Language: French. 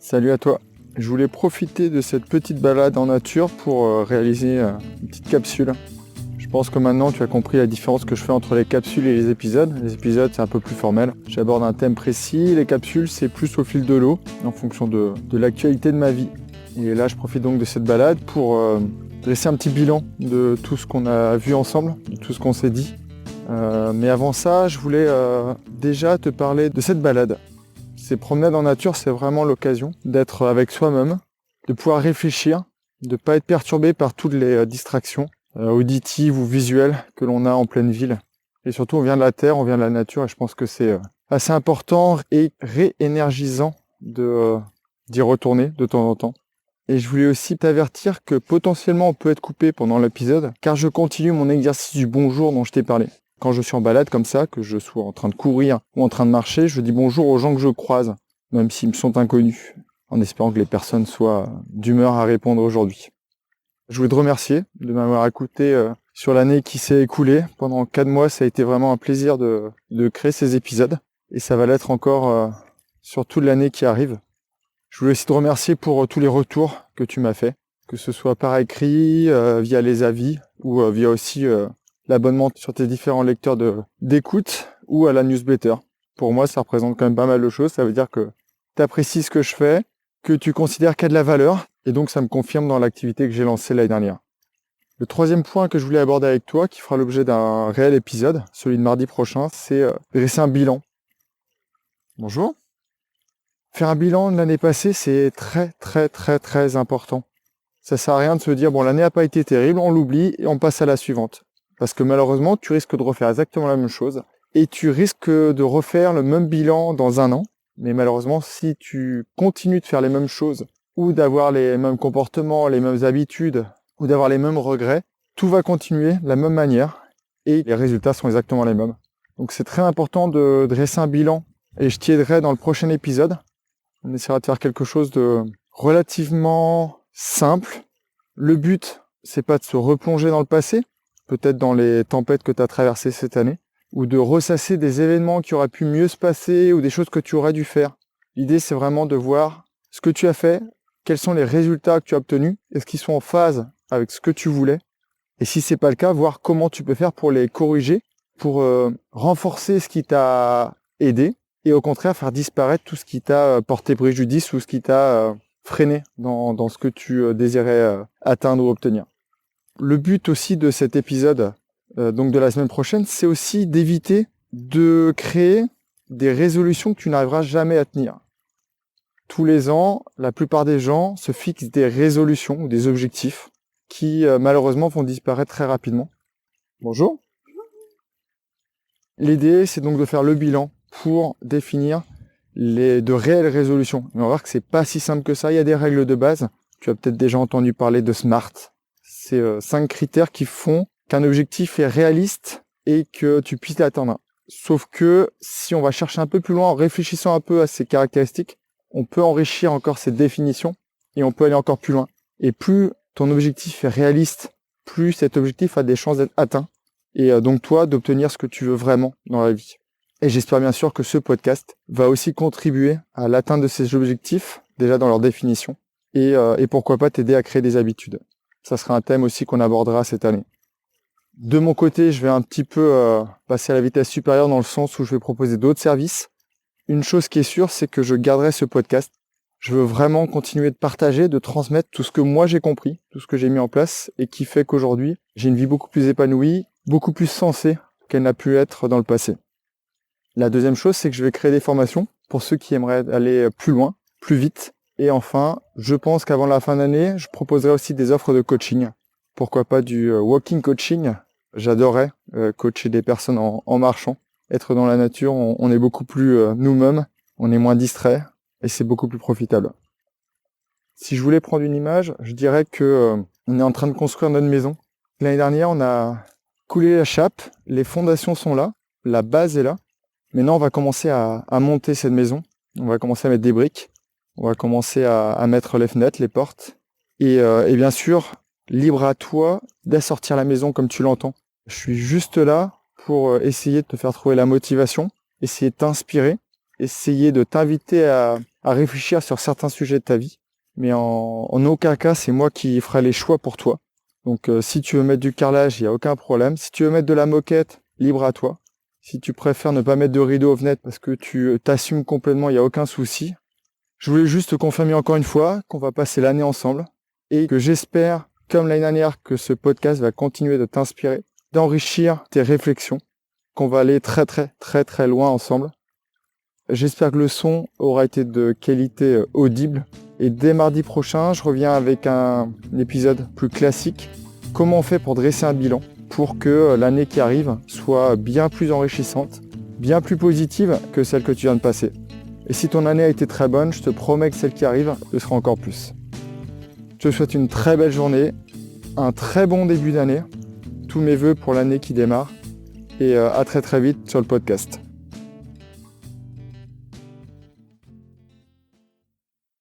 Salut à toi. Je voulais profiter de cette petite balade en nature pour réaliser une petite capsule. Je pense que maintenant tu as compris la différence que je fais entre les capsules et les épisodes. Les épisodes c'est un peu plus formel. J'aborde un thème précis, les capsules c'est plus au fil de l'eau, en fonction de l'actualité de ma vie. Et là je profite donc de cette balade pour dresser un petit bilan de tout ce qu'on a vu ensemble, de tout ce qu'on s'est dit. Mais avant ça, je voulais déjà te parler de cette balade. Ces promenades en nature, c'est vraiment l'occasion d'être avec soi-même, de pouvoir réfléchir, de ne pas être perturbé par toutes les distractions auditives ou visuelles que l'on a en pleine ville. Et surtout, on vient de la terre, on vient de la nature, et je pense que c'est assez important et réénergisant d'y retourner de temps en temps. Et je voulais aussi t'avertir que potentiellement on peut être coupé pendant l'épisode, car je continue mon exercice du bonjour dont je t'ai parlé. Quand je suis en balade comme ça, que je sois en train de courir ou en train de marcher, je dis bonjour aux gens que je croise, même s'ils me sont inconnus, en espérant que les personnes soient d'humeur à répondre aujourd'hui. Je voulais te remercier de m'avoir écouté sur l'année qui s'est écoulée. Pendant 4 mois, ça a été vraiment un plaisir de créer ces épisodes, et ça va l'être encore sur toute l'année qui arrive. Je voulais aussi te remercier pour tous les retours que tu m'as fait, que ce soit par écrit, via les avis, ou via aussi l'abonnement sur tes différents lecteurs d'écoute ou à la newsletter. Pour moi, ça représente quand même pas mal de choses. Ça veut dire que tu apprécies ce que je fais, que tu considères qu'il y a de la valeur, et donc ça me confirme dans l'activité que j'ai lancée l'année dernière. Le troisième point que je voulais aborder avec toi, qui fera l'objet d'un réel épisode, celui de mardi prochain, c'est dresser un bilan. Bonjour. Faire un bilan de l'année passée, c'est très important. Ça sert à rien de se dire, bon, l'année n'a pas été terrible, on l'oublie et on passe à la suivante. Parce que malheureusement, tu risques de refaire exactement la même chose et tu risques de refaire le même bilan dans un an. Mais malheureusement, si tu continues de faire les mêmes choses ou d'avoir les mêmes comportements, les mêmes habitudes ou d'avoir les mêmes regrets, tout va continuer de la même manière et les résultats sont exactement les mêmes. Donc c'est très important de dresser un bilan et je t'y aiderai dans le prochain épisode. On essaiera de faire quelque chose de relativement simple. Le but, c'est pas de se replonger dans le passé, peut-être dans les tempêtes que tu as traversées cette année, ou de ressasser des événements qui auraient pu mieux se passer ou des choses que tu aurais dû faire. L'idée, c'est vraiment de voir ce que tu as fait, quels sont les résultats que tu as obtenus, est-ce qu'ils sont en phase avec ce que tu voulais, et si c'est pas le cas, voir comment tu peux faire pour les corriger, pour renforcer ce qui t'a aidé, et au contraire faire disparaître tout ce qui t'a porté préjudice ou ce qui t'a freiné dans ce que tu désirais atteindre ou obtenir. Le but aussi de cet épisode, donc de la semaine prochaine, c'est aussi d'éviter de créer des résolutions que tu n'arriveras jamais à tenir. Tous les ans, la plupart des gens se fixent des résolutions ou des objectifs qui malheureusement vont disparaître très rapidement. Bonjour. L'idée, c'est donc de faire le bilan pour définir de réelles résolutions. Et on va voir que c'est pas si simple que ça. Il y a des règles de base. Tu as peut-être déjà entendu parler de SMART. C'est 5 critères qui font qu'un objectif est réaliste et que tu puisses l'atteindre. Sauf que si on va chercher un peu plus loin en réfléchissant un peu à ces caractéristiques, on peut enrichir encore cette définition et on peut aller encore plus loin. Et plus ton objectif est réaliste, plus cet objectif a des chances d'être atteint. Et donc toi, d'obtenir ce que tu veux vraiment dans la vie. Et j'espère bien sûr que ce podcast va aussi contribuer à l'atteinte de ces objectifs, déjà dans leur définition, et pourquoi pas t'aider à créer des habitudes. Ça sera un thème aussi qu'on abordera cette année. De mon côté, je vais un petit peu passer à la vitesse supérieure dans le sens où je vais proposer d'autres services. Une chose qui est sûre, c'est que je garderai ce podcast. Je veux vraiment continuer de partager, de transmettre tout ce que moi j'ai compris, tout ce que j'ai mis en place et qui fait qu'aujourd'hui, j'ai une vie beaucoup plus épanouie, beaucoup plus sensée qu'elle n'a pu être dans le passé. La deuxième chose, c'est que je vais créer des formations pour ceux qui aimeraient aller plus loin, plus vite. Et enfin, je pense qu'avant la fin d'année, je proposerai aussi des offres de coaching. Pourquoi pas du walking coaching. J'adorerais coacher des personnes en marchant. Être dans la nature, on est beaucoup plus nous-mêmes, on est moins distrait et c'est beaucoup plus profitable. Si je voulais prendre une image, je dirais que on est en train de construire notre maison. L'année dernière, on a coulé la chape, les fondations sont là, la base est là. Maintenant, on va commencer à monter cette maison. On va commencer à mettre des briques. On va commencer à mettre les fenêtres, les portes. Et bien sûr, libre à toi d'assortir la maison comme tu l'entends. Je suis juste là pour essayer de te faire trouver la motivation, essayer de t'inspirer, essayer de t'inviter à à réfléchir sur certains sujets de ta vie. Mais en aucun cas, c'est moi qui ferai les choix pour toi. Donc si tu veux mettre du carrelage, il n'y a aucun problème. Si tu veux mettre de la moquette, libre à toi. Si tu préfères ne pas mettre de rideau aux fenêtres parce que tu t'assumes complètement, il n'y a aucun souci. Je voulais juste te confirmer encore une fois qu'on va passer l'année ensemble et que j'espère, comme l'année dernière, que ce podcast va continuer de t'inspirer, d'enrichir tes réflexions, qu'on va aller très très très très loin ensemble. J'espère que le son aura été de qualité audible. Et dès mardi prochain, je reviens avec un épisode plus classique. Comment on fait pour dresser un bilan pour que l'année qui arrive soit bien plus enrichissante, bien plus positive que celle que tu viens de passer. Et si ton année a été très bonne, je te promets que celle qui arrive le sera encore plus. Je te souhaite une très belle journée, un très bon début d'année, tous mes vœux pour l'année qui démarre, et à très très vite sur le podcast.